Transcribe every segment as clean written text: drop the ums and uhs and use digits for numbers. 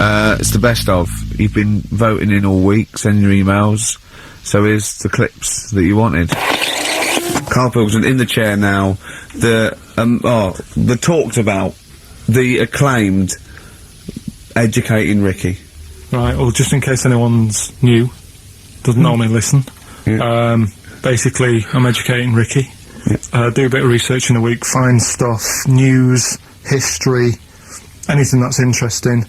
It's the best of. You've been voting in all week, sending your emails. So here's the clips that you wanted. Karl Pilkington in the chair now. The talked about, the acclaimed Educating Ricky. Right, well, just in case anyone's new, doesn't normally listen. Yeah. Basically, I'm educating Ricky. Yeah. Do a bit of research in a week, find stuff, news, history, anything that's interesting.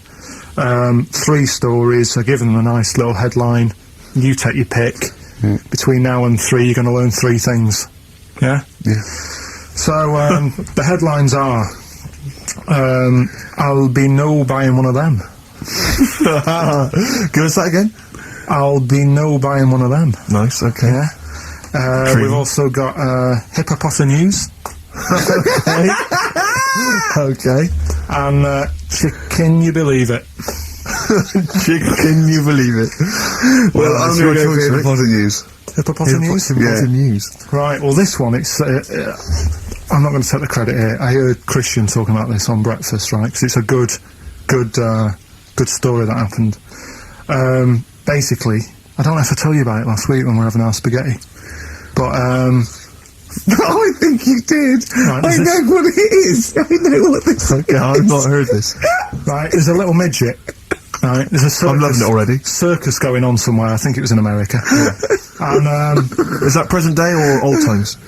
3 stories, I give them a nice little headline. You take your pick. Yeah. Between now and 3, you're going to learn 3 things. Yeah? Yeah. So, the headlines are, I'll be no buying one of them. Give us that again. I'll be no buying one of them. Nice, okay. Yeah. We've also got hippopotamus news. Okay. And can you believe it? Can you believe it? Well, I'm going to go for hippopotamus. Hippopotamus news? Yeah. News. Right, well this one, it's... I'm not going to take the credit here. I heard Christian talking about this on breakfast, right? Because it's a good story that happened. Basically, I don't know if I told you about it last week when we were having our spaghetti, but I think you did. Right, I know what it is. I know what this is. Okay, I've not heard this. right, there's a little midget. Right, there's a circus. I'm loving it already. Circus going on somewhere. I think it was in America. And is that present day or old times?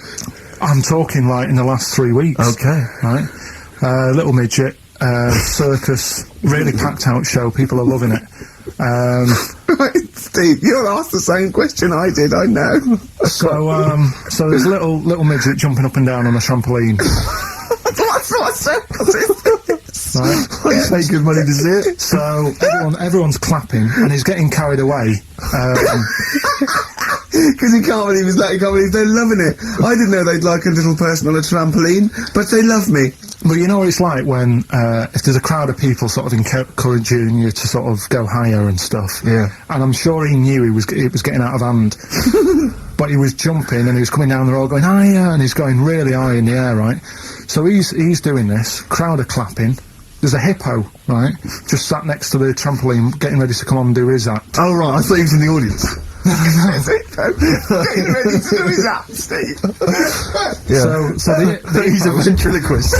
I'm talking like in the last 3 weeks. Okay. Right, little midget. Circus, really packed out show, people are loving it. Right, Steve, you'll ask the same question I did, I know. So there's a little midget jumping up and down on a trampoline. That's what circus is. Right? I pay good money to see it. So everyone's clapping and he's getting carried away. Because he can't believe they're loving it. I didn't know they'd like a little person on a trampoline, but they love me. But you know what it's like when, if there's a crowd of people sort of encouraging you to sort of go higher and stuff. Yeah. And I'm sure he knew it was getting out of hand. But he was jumping and he was coming down the road going higher and he's going really high in the air, right? So he's doing this, crowd are clapping. There's a hippo, right, just sat next to the trampoline getting ready to come on and do his act. Oh right, I thought he was in the audience. Getting ready to do his act, Steve. Yeah. So he's a ventriloquist.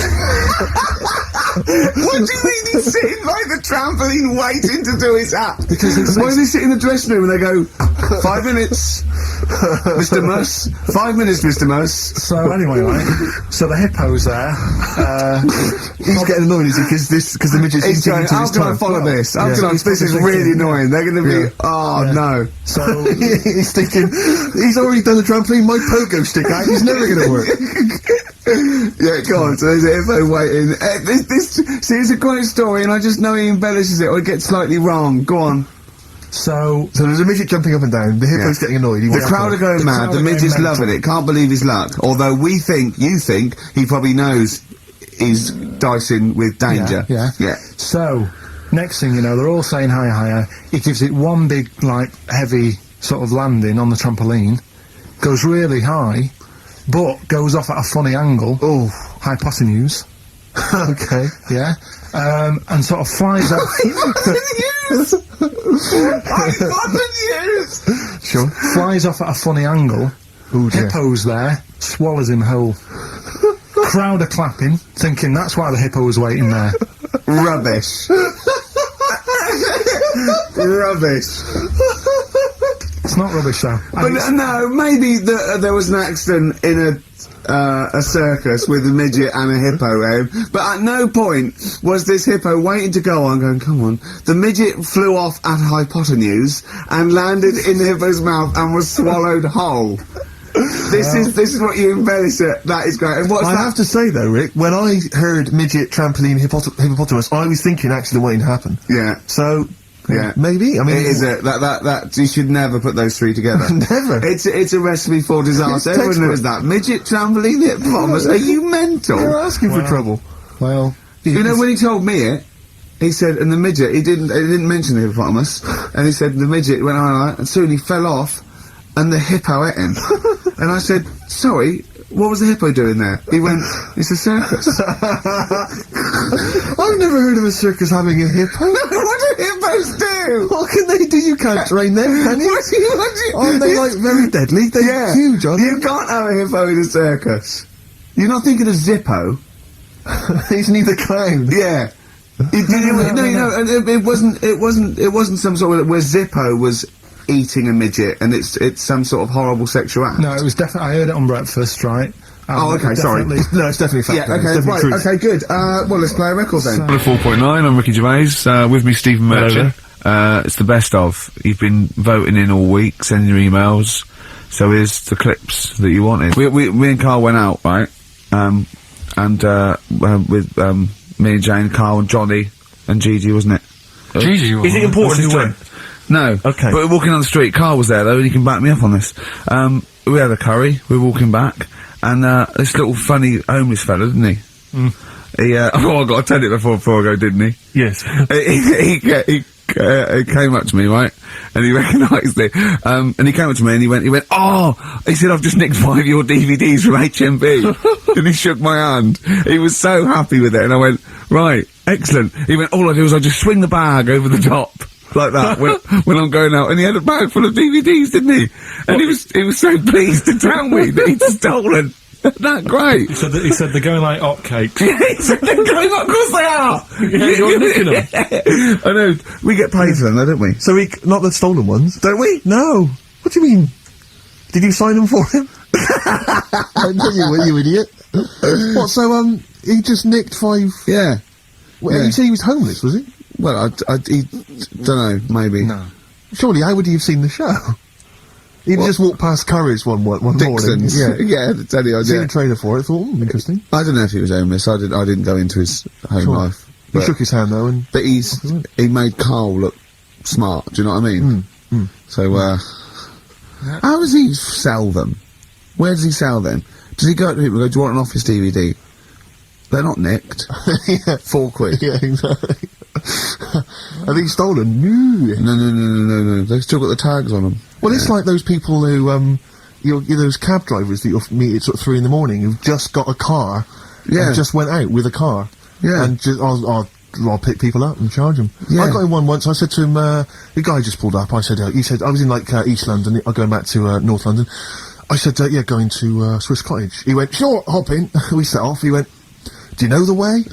What do you mean he's sitting by the trampoline waiting to do his act? Because why does he sit in the dressing room and they go, 5 minutes, Mr. Muss, 5 minutes, Mr. Muss. So anyway, right, so the hippo's there. He's getting annoyed, is he? Because the midget's He's going, into how his can I time. follow this? How Yeah. can I, this is really annoying. They're going to be, no. So He's thinking, he's already done the trampoline, my pogo stick out, he's never going to work. Yeah, go on. So there's a hippo waiting. See, it's a great story, and I just know he embellishes it or it gets slightly wrong. Go on. So there's a midget jumping up and down, the hippo's getting annoyed. The crowd are going mad, the midget's loving it, can't believe his luck. Although you think, he probably knows he's dicing with danger. Yeah. So, next thing you know, they're all saying higher, higher. He gives it one big, like, heavy sort of landing on the trampoline, goes really high, but goes off at a funny angle. Oh. Hypotenuse. Okay. Yeah. And sort of flies out. Hypotenuse! Sure. Flies off at a funny angle. Ooh, dear. Hippo's there, swallows him whole. Crowd are clapping, thinking that's why the hippo was waiting there. Rubbish. Rubbish. It's not rubbish though. But no, maybe there was an accident in a circus with a midget and a hippo, but at no point was this hippo waiting to go on, going, come on. The midget flew off at hypotenuse and landed in the hippo's mouth and was swallowed whole. This is what you embellish it. That is great. And what's I have to say though, Rick, when I heard midget, trampoline, hippopotamus, I was thinking accident waiting to happen. Yeah. So. Yeah, maybe. I mean, it is that you should never put those 3 together. Never. It's a recipe for disaster. Everyone knows that. Midget, trampoline, hippopotamus. Are you mental? You're asking for trouble. Well, you know when he told me it, he said, and the midget, he didn't mention the hippopotamus, and he said the midget went on, and soon he fell off, and the hippo ate him. And I said, sorry, what was the hippo doing there? He went, it's a circus. I've never heard of a circus having a hippo. What do hippos do? What can they do? You can't train them, can you? Aren't they, like, very deadly? They're huge, aren't You can't have a hippo in a circus. You're not thinking of Zippo. they? He's neither clown. Yeah. It wasn't some sort of where Zippo was eating a midget and it's some sort of horrible sexual act. No, it was definitely. I heard it on breakfast, right? Oh, okay, sorry. No, it's definitely fact. Yeah, okay, right, truth. okay, good. Well, let's play a record then. 4.9, I'm Ricky Gervais, with me Stephen Merchant. It's the best of. You've been voting in all week, sending your emails, so here's the clips that you wanted. Me and Carl went out, right? With me and Jane, Carl and Johnny and Gigi, wasn't it? Gigi, Is it important who went? No. Okay. But we're walking on the street, Carl was there though, and he can back me up on this. We had a curry, we were walking back, and this little funny homeless fella, didn't he? He, oh, I got to tell it before I go, didn't he? Yes. He came up to me, right? And he recognised it. And he came up to me and he went, oh! He said, I've just nicked 5 of your DVDs from HMV. And he shook my hand. He was so happy with it. And I went, right, excellent. He went, all I do is I just swing the bag over the top. Like that, when I'm going out. And he had a bag full of DVDs, didn't he? And he was so pleased to tell me that he'd stolen. That great. He said they're going like hotcakes. Yeah, he said they're going up, of course they are! Yeah, you're nicking them. I know, we get paid for them though, don't we? So not the stolen ones? Don't we? No. What do you mean? Did you sign them for him? I know you were, you idiot. What, so, he just nicked 5... Yeah. Well, Yeah. You said he was homeless, was he? Well, he don't know, maybe. No. Surely, how would he have seen the show? He'd just walked past Curry's one morning. Dixon's. Yeah. Yeah, that's any Seen idea. a trailer for it, thought, interesting. I don't know if he was homeless. I didn't go into his home Sure. life. He But, shook his hand, though, and... but he made Carl look smart, do you know what I mean? So, how does he sell them? Where does he sell them? Does he go to people and go, do you want an office DVD? They're not nicked. yeah. 4 quid. Yeah, exactly. Are these stolen? No. No. They've still got the tags on them. Well, it's like those people who, you're those cab drivers that you'll meet at sort of 3 in the morning who've just got a car, Yeah. and just went out with a car, Yeah. and just I'll pick people up and charge them. Yeah. I got in one once. I said to him, the guy just pulled up. I said, he said I was in like East London. I'm going back to North London. I said, yeah, going to Swiss Cottage. He went, sure, hop in. We set off. He went, do you know the way?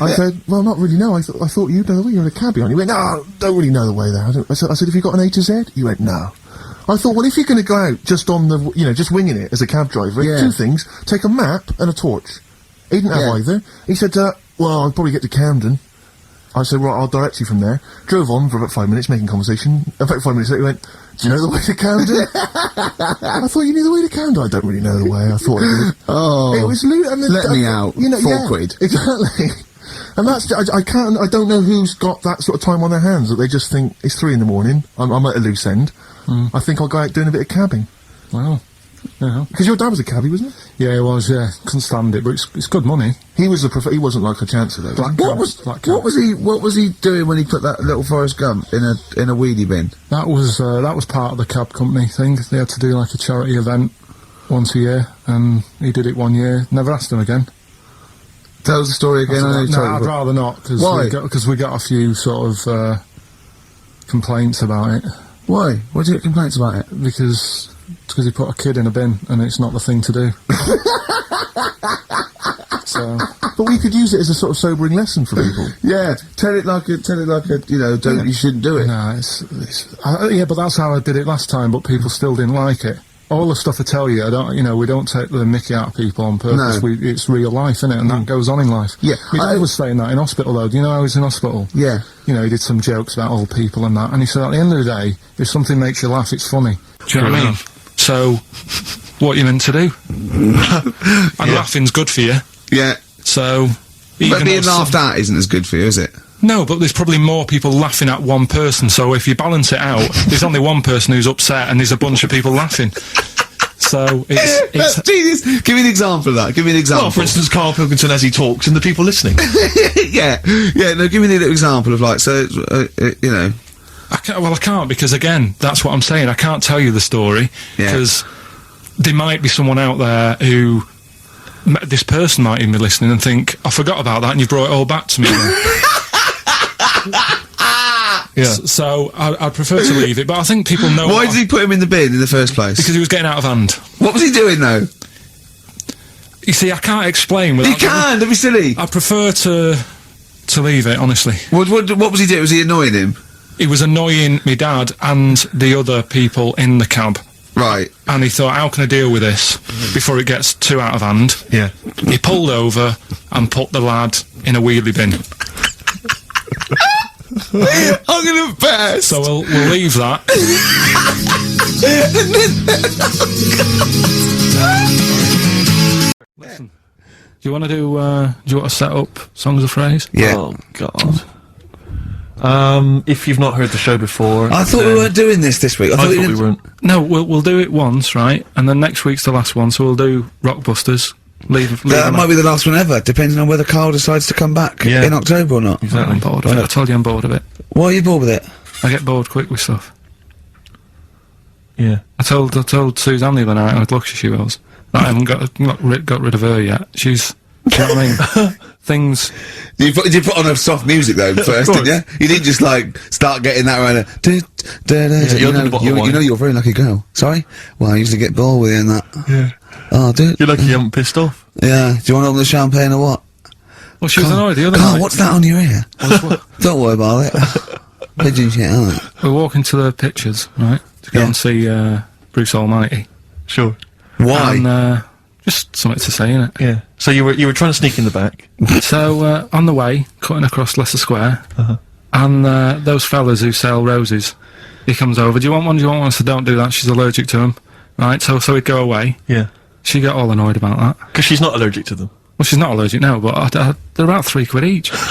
I said, well, not really, no. I thought you'd know the way. You're in a cabbie on. He went, no, don't really know the way there. I said, have you got an A to Z? He went, no. I thought, well, if you're going to go out just on the, just winging it as a cab driver, Yeah. 2 things. Take a map and a torch. He didn't have either. He said, well, I'll probably get to Camden. I said, right, I'll direct you from there. Drove on for about 5 minutes, making conversation. In fact, 5 minutes later, he went, do you know the way to Camden? I thought you knew the way to Camden. I don't really know the way. I thought it was Let me out. 4 quid. Exactly. And that's, I don't know who's got that sort of time on their hands that they just think it's 3 in the morning. I'm at a loose end. I think I'll go out doing a bit of cabbing. Wow. Yeah. Because your dad was a cabbie, wasn't he? Yeah, it was, yeah. Couldn't stand it, but it's good money. He was he wasn't like a chancer though. What was he doing when he put that little Forrest Gump in a weedy bin? That was part of the cab company thing. They had to do like a charity event once a year, and he did it 1 year. Never asked him again. Tell us the story again. I'd rather not, Why? Because we got a few sort of complaints about it. Why? Why did you get complaints about it? Because he put a kid in a bin, and it's not the thing to do. So, But we could use it as a sort of sobering lesson for people. Yeah, tell it like a, you shouldn't do it. no, yeah, but that's how I did it last time. But people still didn't like it. All the stuff I tell you, we don't take the mickey out of people on purpose. No. It's real life, isn't it? And that goes on in life. Yeah, I was saying that in hospital though. Do you know I was in hospital? Yeah. He did some jokes about old people and that, and he said at the end of the day, if something makes you laugh, it's funny. Do you know what I mean? So, what you meant to do? And laughing's good for you. Yeah. So, But being laughed at isn't as good for you, is it? No, but there's probably more people laughing at one person, so if you balance it out, there's only one person who's upset and there's a bunch of people laughing. So, it's That's genius. Give me an example of that. Give me an example. Well, for instance, Karl Pilkington as he talks and the people listening. yeah. No, give me an example of like, so, I can't because again, that's what I'm saying. I can't tell you the story Yeah. because there might be someone out there who this person might even be listening and think, I forgot about that, and you brought it all back to me now. Yeah. So I'd prefer to leave it, but I think people know. Why did he put him in the bin in the first place? Because he was getting out of hand. What was he doing though? You see, I can't explain without. He can. Don't be silly. I prefer to leave it, honestly. What was he doing? Was he annoying him? He was annoying my dad and the other people in the cab. Right. And he thought, how can I deal with this before it gets too out of hand? Yeah. He pulled over and put the lad in a wheelie bin. I'm gonna burst. So we'll leave that. Listen, do you want to set up Songs of Phrase? Yeah. Oh God. If you've not heard the show before, I thought we weren't doing this week. I thought we weren't. No, we'll do it once, right? And then next week's the last one, so we'll do Rockbusters. Leave That them might out. be the last one ever, depending on whether Carl decides to come back Yeah. in October or not. I'm bored of it. I told you I'm bored of it. Why are you bored with it? I get bored quick with stuff. Yeah. I told Suzanne the other night how lucky she was. That I haven't got rid of her yet. She's, do you know what I mean? Things. You put on a soft music though first, didn't you? You didn't just like start getting that around. you're the bottom You line. know you're a very lucky girl. Sorry. Well, I usually get bored with you and that. Yeah. Oh, dude. You're lucky you haven't pissed off. Yeah. Do you want to open the champagne or what? Well, she was annoyed the other Carl, night. what's that on your ear? Don't worry about it. Pigeon shit, aren't it? We're walking to the pictures, right? To go Yeah. and see Bruce Almighty. Sure. Why? And just something to say, innit? Yeah. So you were trying to sneak in the back. So on the way, cutting across Leicester Square, Uh-huh. and those fellas who sell roses, he comes over. Do you want one? Do you want one? I said, don't do that. She's allergic to them. Right. So he'd go away. Yeah. She got all annoyed about that. Because she's not allergic to them. Well, she's not allergic now, but they're about £3 each. What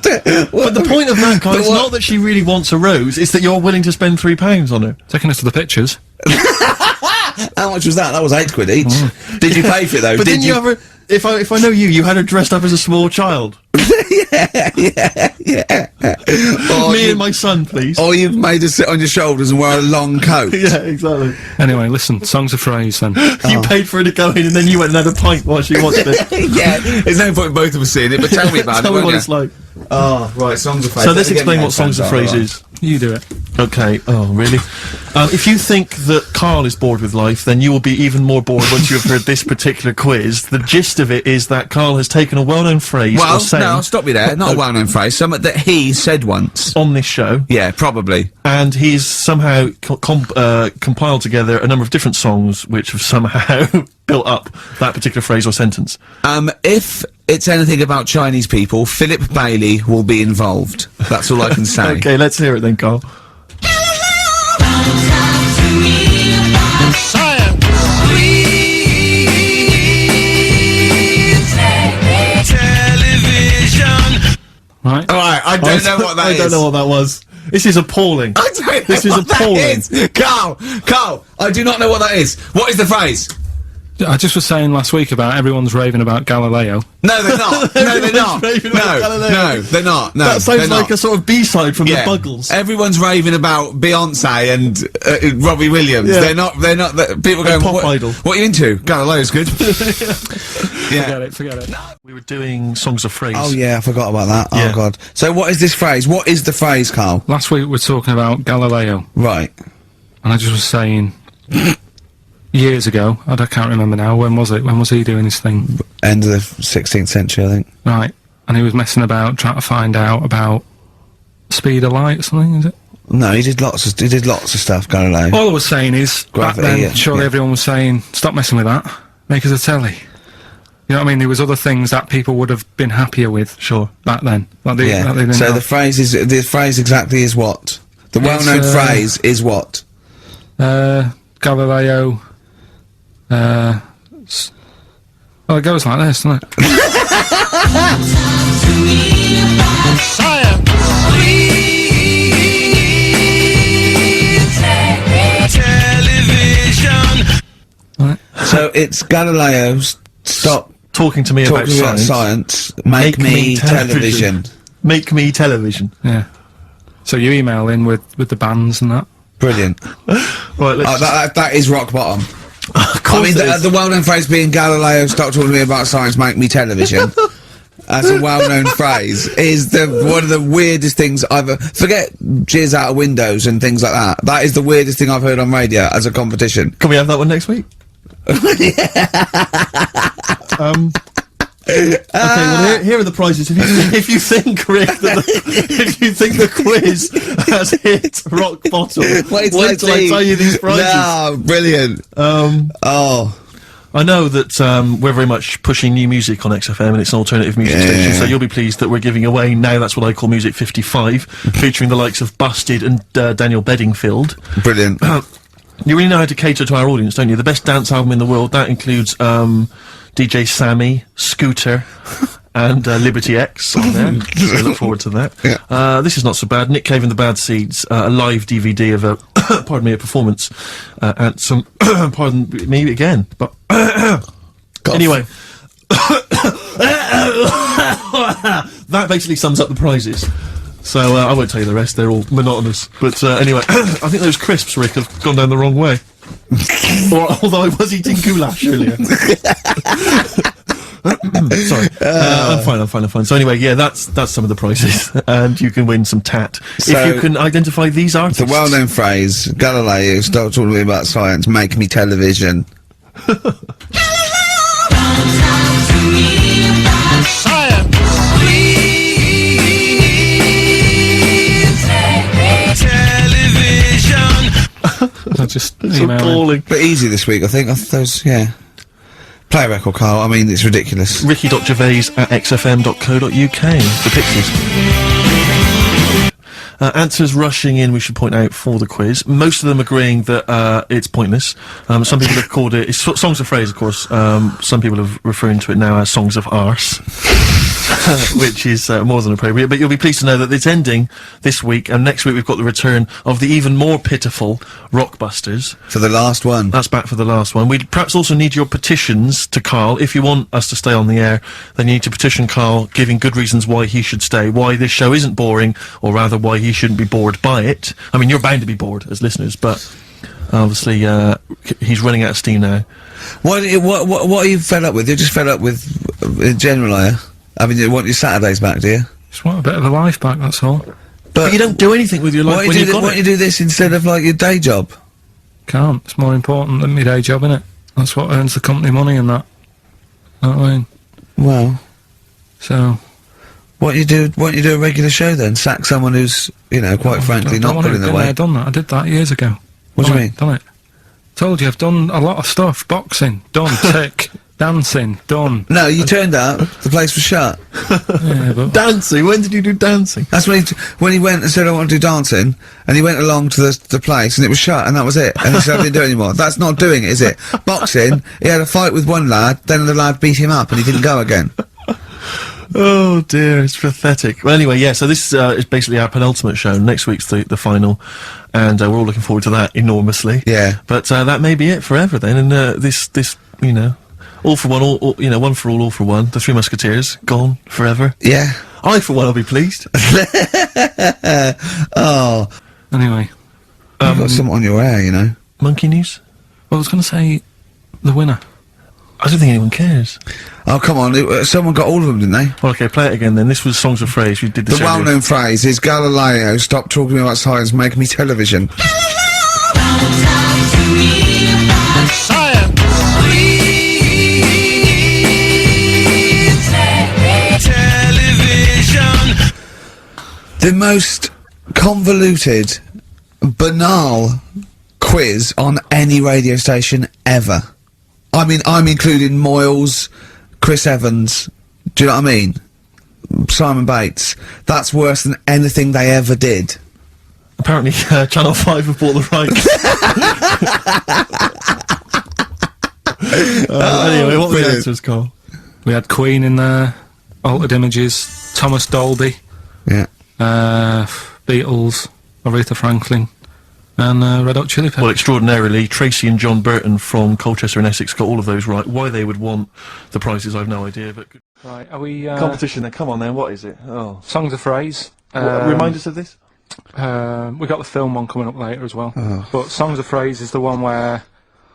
the- But the point of that, Carl, is not that she really wants a rose, it's that you're willing to spend £3 on her. Taking us to the pictures. How much was that? That was £8 each. Did you pay for it though? But didn't you have her, if I know you had her dressed up as a small child. Or Me you- and my son, please. Or you've made her sit on your shoulders and wear a long coat. Yeah, exactly. Anyway, listen, Songs of Phrase then. You paid for her to go in and then you went and had a pint while she watched it. Yeah, there's no point in both of us seeing it, but tell me about Tell it, me what won't it's you? like. Oh, right, Songs of Phrase. So let's explain what Songs of Phrase is. You do it. Okay. Oh, really? If you think that Carl is bored with life, then you will be even more bored once you have heard this particular quiz. The gist of it is that Carl has taken a well-known phrase Well, or saying no, stop you there. Not a well-known phrase. Something that he said once. on this show, Yeah, probably. and he's somehow compiled together a number of different songs which have somehow built up that particular phrase or sentence. If it's anything about Chinese people, Philip Bailey will be involved. That's all I can say. Okay, let's hear it then, Carl. Right? Alright, I don't know what that is. I don't know what that was. This is appalling. I don't know This is what that appalling. is. Carl, I do not know what that is. What is the phrase? I just was saying last week about everyone's raving about Galileo. No, they're not. No, they're not. raving about Galileo. No, they're not. No, That sounds they're like not. a sort of B-side from Yeah. the Buggles. Everyone's raving about Beyonce and Robbie Williams. Yeah. They're not. People going. Pop what, Idol. What are you into? Galileo's good. Yeah. Forget it. We were doing Songs of Phrase. Oh yeah, I forgot about that. Yeah. Oh god. So what is this phrase? What is the phrase, Carl? Last week we were talking about Galileo, Right. and I just was saying, years ago, I can't remember now, when was it? When was he doing his thing? End of the 16th century, I think. Right, and he was messing about, trying to find out about speed of light or something, is it? No, he did lots of stuff, Galileo. All I was saying is, back Gravity, then, yeah, surely yeah. everyone was saying, stop messing with that, make us a telly. You know what I mean? There was other things that people would have been happier with. Sure. Back then. Like they, Yeah. like they didn't So have. the phrase exactly is what? The well-known phrase is what? Galileo, well, it goes like this, doesn't it? Right. So it's Galileo's stop Talking to me about talking about science. science. Make me television. Make me television. Yeah. So you email in with the bands and that. Brilliant. Right, let's... That is rock bottom. Of course I mean, it is. the well-known phrase being Galileo, stop talking to me about science, make me television. As a well-known phrase, is one of the weirdest things I've forget jizz out of windows and things like that. That is the weirdest thing I've heard on radio as a competition. Can we have that one next week? Okay, well here are the prizes. If you think, Rick, if you think the quiz has hit rock bottom, wait till I tell you these prizes. No, brilliant. I know that we're very much pushing new music on XFM, and it's an alternative music station, so you'll be pleased that we're giving away now, that's what I call Music 55, featuring the likes of Busted and Daniel Bedingfield. Brilliant. You really know how to cater to our audience, don't you? The best dance album in the world, that includes DJ Sammy, Scooter, and Liberty X on there. So I look forward to that. Yeah. This is not so bad. Nick Cave and the Bad Seeds, a live DVD of a, pardon me, a performance at some, pardon me again, but anyway. That basically sums up the prizes. So, I won't tell you the rest, they're all monotonous. But, anyway, I think those crisps, Rick, have gone down the wrong way. Although I was eating goulash earlier. Sorry. I'm fine. So anyway, yeah, that's some of the prizes. And you can win some tat. So if you can identify these artists. The well-known phrase, Galileo, stop talking to me about science, make me television. Just It's appalling. But easy this week, I think. Those, yeah. Play a record, Carl. I mean, it's ridiculous. Ricky.gervais@xfm.co.uk for pictures. Answers rushing in, we should point out, for the quiz. Most of them agreeing that it's pointless. Some people have called it... It's songs of phrase, of course. Some people are referring to it now as songs of arse. Which is more than appropriate, but you'll be pleased to know that it's ending this week, and next week we've got the return of the even more pitiful Rockbusters. For the last one. That's back for the last one. We'd perhaps also need your petitions to Carl. If you want us to stay on the air, then you need to petition Carl, giving good reasons why he should stay, why this show isn't boring, or rather why he shouldn't be bored by it. I mean, you're bound to be bored as listeners, but obviously he's running out of steam now. What are you fed up with? You're just fed up with, in general, are you? I mean, you want your Saturdays back, do you? Just want a bit of a life back, that's all. But you don't do anything with your life when you've got it. Why don't you do this instead of, like, your day job? Can't. It's more important than my day job, innit? That's what earns the company money and that. Know what I mean? Well... So... Why don't you do a regular show then? Sack someone who's, you know, quite frankly, not putting their weight. I've done that. I did that years ago. What do you mean? Done it. Told you, I've done a lot of stuff. Boxing, done. Tick. Dancing, done. No, you turned up, the place was shut. Yeah, but... Dancing? When did you do dancing? That's when he went and said, I want to do dancing, and he went along to the place, and it was shut, and that was it. And he said, I didn't do it anymore. That's not doing it, is it? Boxing, he had a fight with one lad, then the lad beat him up, and he didn't go again. Oh dear, it's pathetic. Well, anyway, yeah, so this is basically our penultimate show. Next week's the final, and we're all looking forward to that enormously. Yeah. But that may be it forever then, and this, you know, all for one, all, you know, one for all for one. The Three Musketeers, gone forever. Yeah. I, for one, will be pleased. Oh. Anyway. You've got something on your hair, you know. Monkey news? Well, I was going to say the winner. I don't think anyone cares. Oh, come on, someone got all of them, didn't they? Well, okay, play it again then. This was Songs of Phrase. We did this The earlier. well-known phrase is, Galileo, stop talking to me about science, make me television. The most convoluted, banal quiz on any radio station ever. I mean, I'm including Moyles, Chris Evans, do you know what I mean? Simon Bates. That's worse than anything they ever did. Apparently, Channel 5 have bought the rights. Anyway, what were the answers, Carl? We had Queen in there, Altered Images, Thomas Dolby, Yeah. Beatles, Aretha Franklin, and Red Hot Chili Peppers. Well, extraordinarily, Tracy and John Burton from Colchester and Essex got all of those right. Why they would want the prizes, I've no idea, but... Right, are we... Competition then, come on then, what is it? Oh. Songs of Phrase. Remind us of this? We got the film one coming up later as well. Oh. But Songs of Phrase is the one where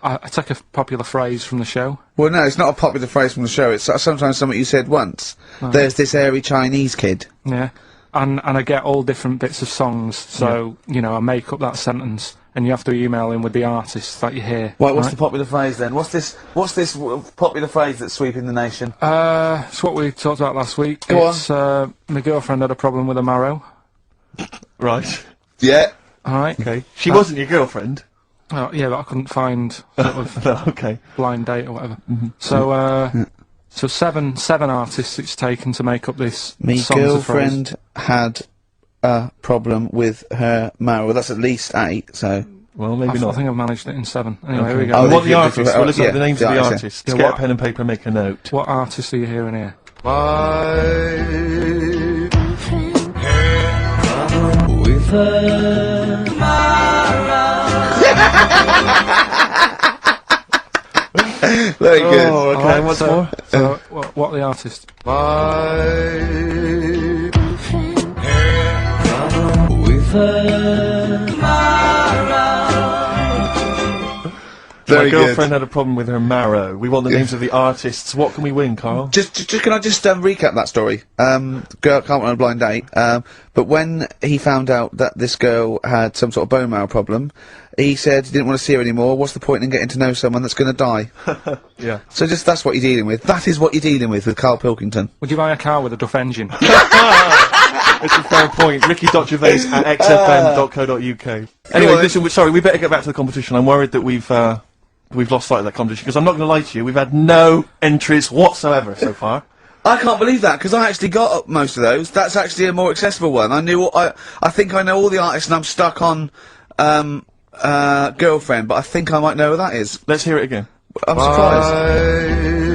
I take a popular phrase from the show. Well, no, it's not a popular phrase from the show. It's sometimes something you said once. There's this airy Chinese kid. Yeah. And I get all different bits of songs, so, you know, I make up that sentence, and you have to email in with the artist that you hear. Right, what's the popular phrase then? What's this popular phrase that's sweeping the nation? It's what we talked about last week. Go it's, my girlfriend had a problem with a marrow. Right. Yeah. Alright? Okay. She wasn't your girlfriend? Oh, yeah, but I couldn't find sort of No, okay. blind date or whatever. So, seven artists it's taken to make up this Me Songs of Phrase. girlfriend had a problem with her marrow. Well, that's at least 8, so... Well, maybe I not. think I've managed it in 7. Anyway, Okay. here we go. Oh, What the yeah, artists? Well, let's look at the names of the yeah. artists. Yeah, Get a what- pen and paper and make a note. What artists are you hearing here? Very good. Oh, okay. Alright, What's so, more? So, what are the artists? Very My good. girlfriend had a problem with her marrow. We want the names of the artists. What can we win, Carl? Just can I just recap that story? Girl can't went on a blind date. But when he found out that this girl had some sort of bone marrow problem, he said he didn't want to see her anymore. What's the point in getting to know someone that's going to die? Yeah. So that's what you're dealing with. That is what you're dealing with Karl Pilkington. Would you buy a car with a Duff engine? It's a fair point. Ricky.Gervais at xfm.co.uk. Anyway, listen, sorry, we better get back to the competition. I'm worried that we've lost sight of that competition, because I'm not going to lie to you, we've had no entries whatsoever so far. I can't believe that, because I actually got up most of those. That's actually a more accessible one. I think I know all the artists, and I'm stuck on girlfriend, but I think I might know who that is. Let's hear it again. I'm surprised.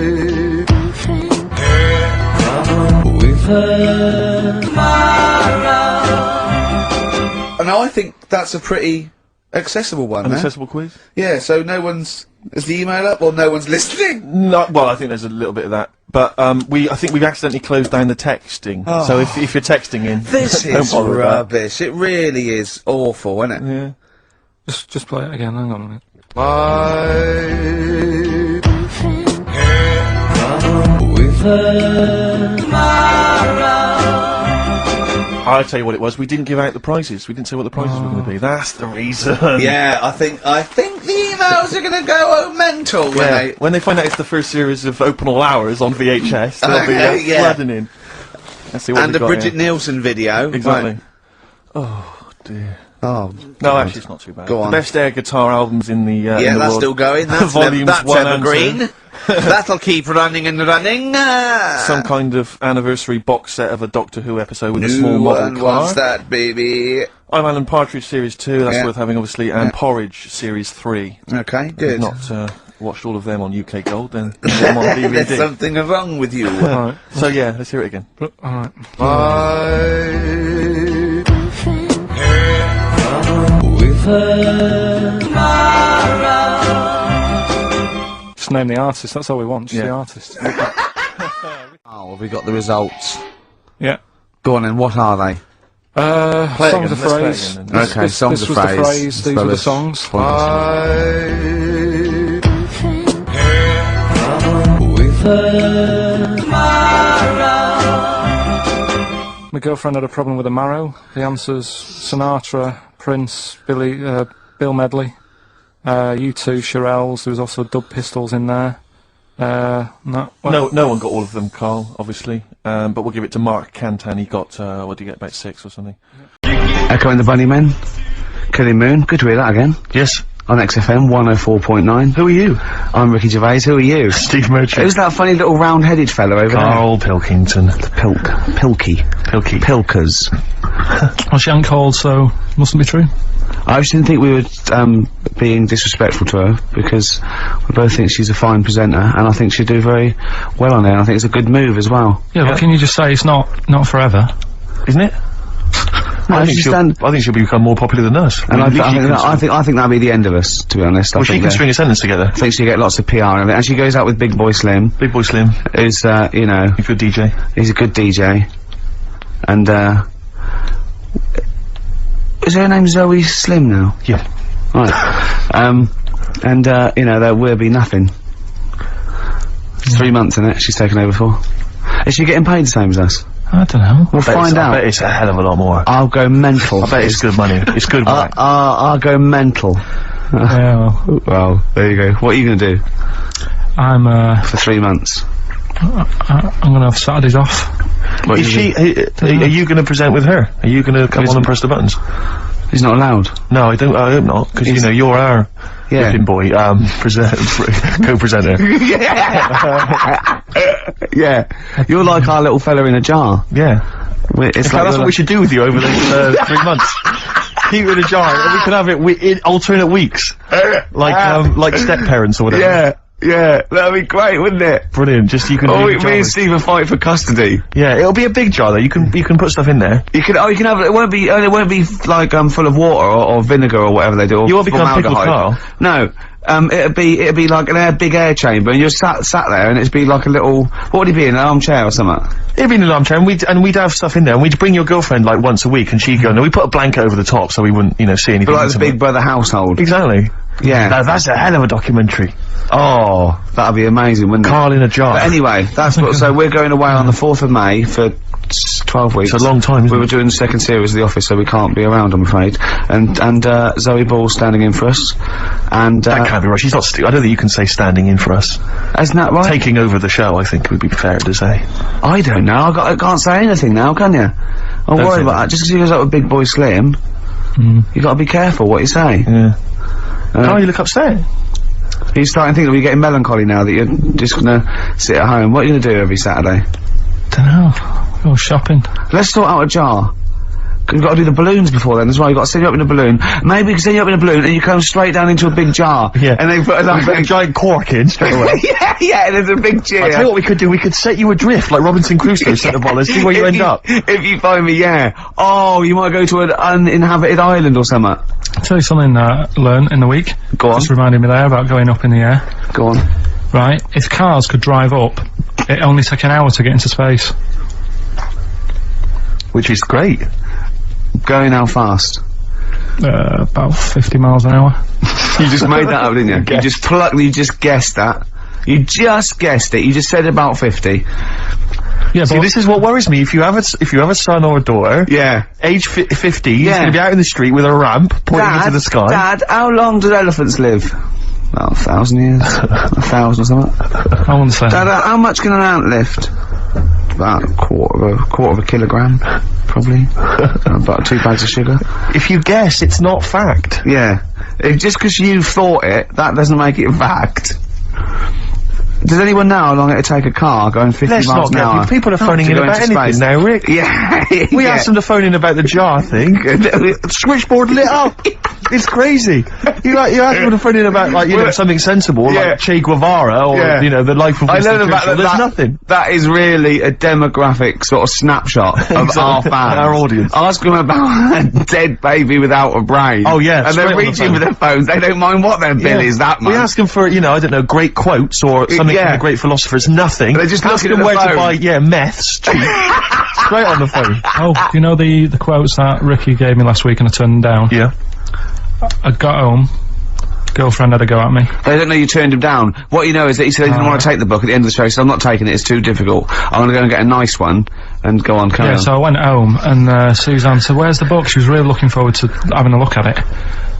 And I think that's a pretty accessible one. An eh? accessible quiz? Yeah, so no one's... Is the email up, or no one's listening? No, well, I think there's a little bit of that. But, I think we've accidentally closed down the texting. So if you're texting in... This don't is bother with that. rubbish. It really is awful, isn't it? Yeah. just play it again, hang on a minute. I'll tell you what it was. We didn't give out the prizes. We didn't say what the prizes were going to be. That's the reason. Yeah, I think the emails are going to go mental Yeah, when they find out it's the first series of Open All Hours on VHS, they'll be Yeah. flooding in. Let's see what and we've the got Bridget here. Nielsen video. Exactly. Right. Oh, dear. Oh, No, actually, it's not too bad. Go on. The best air guitar albums in the yeah, in the that's world. still going. That's, Volumes that's 1 and evergreen. That'll keep running and running. Some kind of anniversary box set of a Doctor Who episode with a New small model one car. wants that, baby. I'm Alan Partridge Series 2, that's Yeah. worth having, obviously, and Porridge Series 3. Okay, If good. you've not watched all of them on UK Gold, then get them on There's DVD. something wrong with you. Alright, So yeah, let's hear it again. alright. Just name the artist, that's all we want, just the artist. Oh, have we got the results? Yeah. Go on then, what are they? Play it Songs again, of let's play it Phrase. again then. Okay, songs this of was phrase. the phrase, these were the songs. My girlfriend had a problem with a marrow. The answer's Sinatra, Prince, Bill Medley, U2, Shirelles. There was also Dub Pistols in there. No No one got all of them, Carl, obviously. But we'll give it to Mark Cantan. He got, what did he get, about 6 or something? Echo and the Bunnymen, Killing Moon. Good to hear that again. Yes. On XFM 104.9. Who are you? I'm Ricky Gervais. Who are you? Steve Merchant. Who's that funny little round-headed fellow over Karl Pilkington. there? Pilkers. Well, she ain't called, so mustn't be true. I just didn't think we were being disrespectful to her, because we both think she's a fine presenter, and I think she'd do very well on there. And I think it's a good move as well. Yeah, but can you just say it's not forever? Isn't it? No, I think she's she'll done- become more popular than us. And I think that'll be the end of us, to be honest. I Well, she think can string a sentence together. I think she'll get lots of PR and everything. And she goes out with Big Boy Slim, Big Boy Slim, who's, you know, a good DJ. he's a good DJ. And, is her name Zoe Slim now? Yeah. Right. And, you know, there will be nothing. It's 3 months, isn't it, she's taken over for? Is she getting paid the same as us? I don't know. We'll find out. I bet it's a hell of a lot more. I'll go mental. I bet it's good money. It's good money. I'll go mental. Yeah, Well, there you go. What are you gonna do I'm for 3 months? I'm gonna have Saturdays off. What Is are you she? Are you going to present with her? Are you going to come on and press the buttons? doing? He's not allowed. No, I don't. I hope not, because you know you're our Yeah. whipping boy, co-presenter. Yeah. You're like our little fella in a jar. Yeah. It's In fact, that's what we should do with you over the 3 months. Keep it in a jar, and we can have it in alternate weeks, like step parents or whatever. Yeah. Yeah, that'd be great, wouldn't it? Brilliant. Just you can. Oh, do me the jar and with- Stephen fight for custody. Yeah, it'll be a big jar though. You can put stuff in there. You can have it. Won't be like full of water or vinegar or whatever they do. Or You won't become Pickled formaldehyde. Carl. No. It'd be like big air chamber, and you're sat there, and it'd be like a little. What would it be, in an armchair or something? It'd be in an armchair, and we'd have stuff in there, and we'd bring your girlfriend like once a week, and she'd go. No, we put a blanket over the top so we wouldn't, see anything. But like the intimate. Big Brother household. Exactly. Yeah. Now, that's a hell of a documentary. Oh, that'd be amazing, wouldn't it? Carl in a jar. But anyway, that's what. So we're going away on the 4th of May for 12 weeks. It's a long time, isn't We it? were doing the second series of The Office, so we can't be around, I'm afraid. And Zoe Ball's standing in for us. And That can't be right. She's not. I don't think you can say standing in for us. isn't that right? Taking over the show, I think would be fair to say. I don't know. I can't say anything now, can you? I'm Don't worried say about that. Just because he goes up with Big Boy Slim, you got to be careful what you say. Yeah. Carl, you look upset. He's starting to think that we're getting melancholy now that you're just gonna sit at home. What are you gonna do every Saturday? Don't know. Go shopping. Let's sort out a jar. You've got to do the balloons before then as well. You've got to send you up in a balloon. Maybe you can send you up in a balloon and you come straight down into a big jar. Yeah. And they put a giant cork in straight away. yeah, and there's a big cheer. I tell you what we could do. We could set you adrift like Robinson Crusoe. Set the ball. Let's see where you end up. If you find me, yeah. Oh, you might go to an uninhabited island or something. I'll tell you something I learned in the week. Go on. Just reminded me there about going up in the air. Go on. Right, if cars could drive up, it only took an hour to get into space. Which is great. Going how fast? About 50 miles an hour. You just made that up, didn't you? You just guessed that. You just guessed it. You just said about 50. Yeah, See, but this is what worries me. If you have a son or a daughter, Yeah. age 50, he's Yeah. going to be out in the street with a ramp pointing into the sky. Dad, how long do elephants live? About 1,000 years. 1,000 or something. I wouldn't say. Dad, how much can an ant lift? About a quarter of a kilogram, probably. About 2 bags of sugar. If you guess, it's not fact. Yeah. Just because you thought it, that doesn't make it fact. Does anyone know how long it'd take a car going 50 Let's miles not an hour? get people are phoning to in go about into anything space? now, Rick. Yeah. We asked them to phone in about the jar thing. Switchboard lit up. It's crazy. You asked them to phone in about something sensible, Yeah. like Che Guevara or Yeah. The life of I Winston know about Churchill. There's that. nothing. That is really a demographic sort of snapshot of our fans. Our audience. Ask them about a dead baby without a brain. Oh, yeah, and straight they're on the reaching phone. for their phones. They don't mind what their bill is that much. We ask them for, I don't know, great quotes or something yeah. from the great philosophers. Nothing. They're just ask looking them at the where to phone. buy, meths cheap. Straight on the phone. Oh, you know the quotes that Ricky gave me last week and I turned them down? Yeah. I got home, girlfriend had a go at me. They don't know you turned him down. What you know is that he said he didn't want to take the book at the end of the show. He said, I'm not taking it, it's too difficult. I'm gonna go and get a nice one and go on, carry Yeah, on. so I went home and Suzanne said, where's the book? She was really looking forward to having a look at it.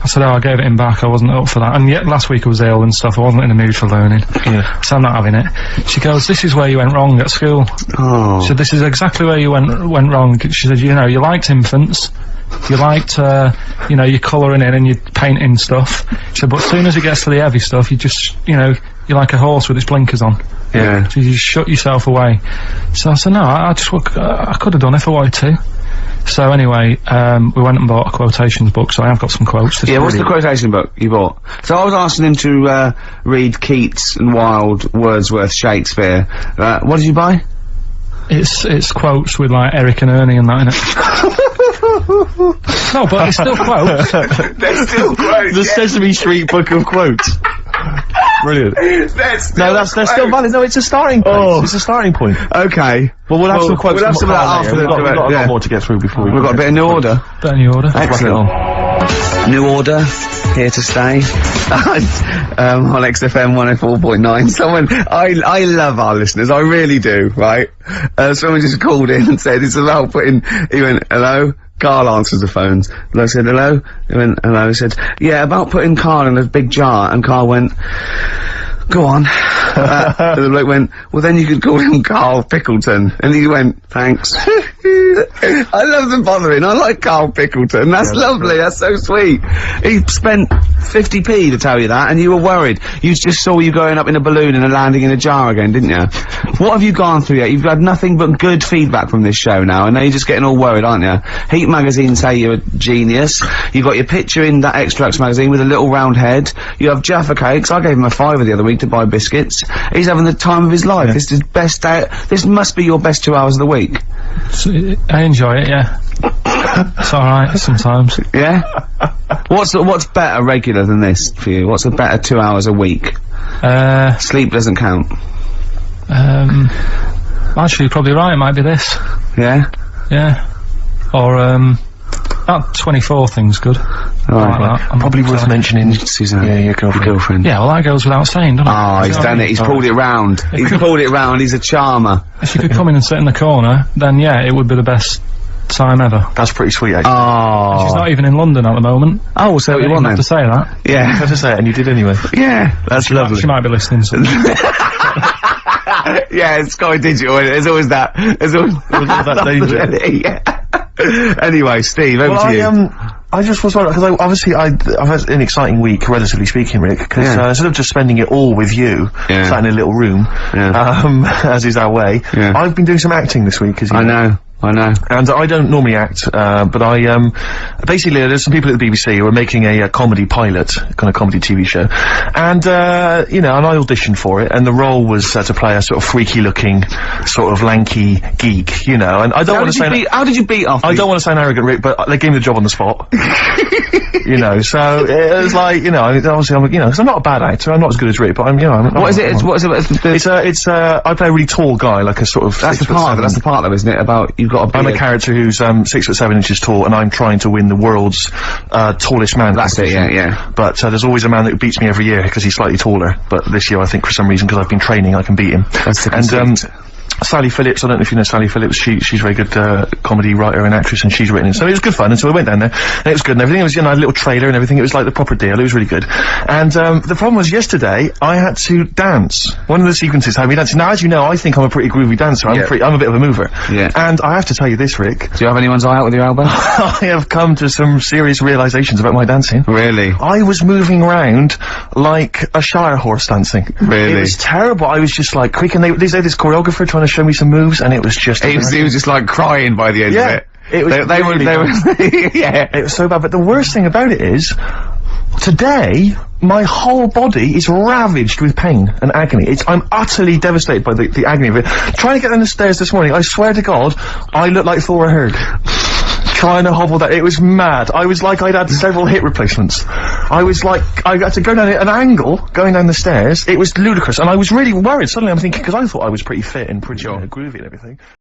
I said, oh, I gave it him back, I wasn't up for that. And yet last week I was ill and stuff, I wasn't in the mood for learning. Yeah. So I'm not having it. She goes, this is where you went wrong at school. Oh. She said, this is exactly where you went wrong. She said, you liked infants. You liked, you colouring in and you painting stuff. She said, but as soon as it gets to the heavy stuff, you just, you're like a horse with its blinkers on. Yeah. So you just shut yourself away. So I said, no, I could have done it if I wanted to. So anyway, we went and bought a quotations book, so I have got some quotes. Yeah, what's the quotation book you bought? So I was asking him to, read Keats and Wilde, Wordsworth, Shakespeare. What did you buy? It's quotes with like Eric and Ernie and that in it. No, but it's still quotes. They're still quotes. The Sesame Street book of quotes. Brilliant. They're still valid. No, it's a starting point. Oh. It's a starting point. Okay. Well, we'll have some quotes. We'll have some of that later. after We've got a yeah. lot more to get through before We've got a bit in the order. Better in your order. Excellent. New order, here to stay. On XFM 104.9. Someone, I love our listeners, I really do, right? Someone just called in and said it's about putting, he went, hello? Carl answers the phones. I said, hello? He went, hello. He said, yeah, about putting Carl in a big jar. And Carl went, go on. And the bloke went, well then you could call him Karl Pilkington. And he went, thanks. I love the bothering. I like Karl Pilkington. That's lovely. That's so sweet. He spent 50p to tell you that, and you were worried. You just saw you going up in a balloon and landing in a jar again, didn't you? What have you gone through yet? You've had nothing but good feedback from this show now, and now you're just getting all worried, aren't you? Heat magazine say you're a genius. You've got your picture in that Extracts magazine with a little round head. You have Jaffa cakes. I gave him a £5 the other week to buy biscuits. He's having the time of his life. Yeah. This is his best day. This must be your best 2 hours of the week. I enjoy it, yeah. It's alright sometimes. Yeah? What's better regular than this for you? What's a better 2 hours a week? Sleep doesn't count. Actually, you're probably right, it might be this. Yeah? Yeah. Or, that 24 thing's good. I like that. I'm Probably worth mentioning, Suzanne. yeah, your girlfriend. Yeah, well that goes without saying, doesn't it? Oh, he's done it. He's pulled it round. He's pulled it round. He's a charmer. If you could come in and sit in the corner, then yeah, it would be the best time ever. That's pretty sweet, actually. Oh. She's not even in London at the moment. Oh, so I you didn't want have then? to say that. I Yeah. had to say it, and you did anyway. Yeah. That's lovely. She might be listening to me. Yeah, it's Sky Digital. There's always that. There's always that danger. Yeah. Anyway, Steve, over to you. I just was wondering, because obviously I've had an exciting week, relatively speaking, Rick, because instead of just spending it all with you, sat in a little room, as is our way, I've been doing some acting this week, as you know. I know. And I don't normally act, but I, basically there's some people at the BBC who are making a comedy pilot, kind of comedy TV show. And, you know, and I auditioned for it, and the role was to play a sort of freaky looking, sort of lanky geek, you know, and I don't want to say... How did you beat off? I don't want to sound arrogant, Rick, but they gave me the job on the spot. You know, so it was like, you know, obviously I'm, you know, 'cause I'm not a bad actor, I'm not as good as Rick, but I'm, you know, What is it? I play a really tall guy, like a sort of... That's the part though, isn't it? About, you've got a beard. I'm a character who's 6'7" tall, and I'm trying to win the world's tallest man. That's it, yeah. But there's always a man that beats me every year because he's slightly taller. But this year, I think for some reason, because I've been training, I can beat him. That's the and conceit. Sally Phillips, I don't know if you know Sally Phillips, she's a very good comedy writer and actress, and she's written it. So it was good fun, and so I went down there, and it was good and everything. It was, you know, a little trailer and everything. It was like the proper deal. It was really good. And the problem was yesterday, I had to dance. One of the sequences had me dancing. Now, as you know, I think I'm a pretty groovy dancer. I'm a bit of a mover. Yeah. And I have to tell you this, Rick. Do you have anyone's eye out with your elbow? I have come to some serious realizations about my dancing. Really? I was moving around like a Shire horse dancing. Really? It was terrible. I was just like quick, and they had this choreographer trying to show me some moves, and it was just... He was just like crying by the end of it. It was They were, yeah. It was so bad, but the worst thing about it is, today, my whole body is ravaged with pain and agony. I'm utterly devastated by the agony of it. Trying to get down the stairs this morning, I swear to God, I looked like Thor Hurd. Trying to hobble that, it was mad. I was like I'd had several hip replacements. I was like, I had to go down at an angle, going down the stairs. It was ludicrous, and I was really worried. Suddenly I'm thinking, because I thought I was pretty fit and pretty groovy and everything.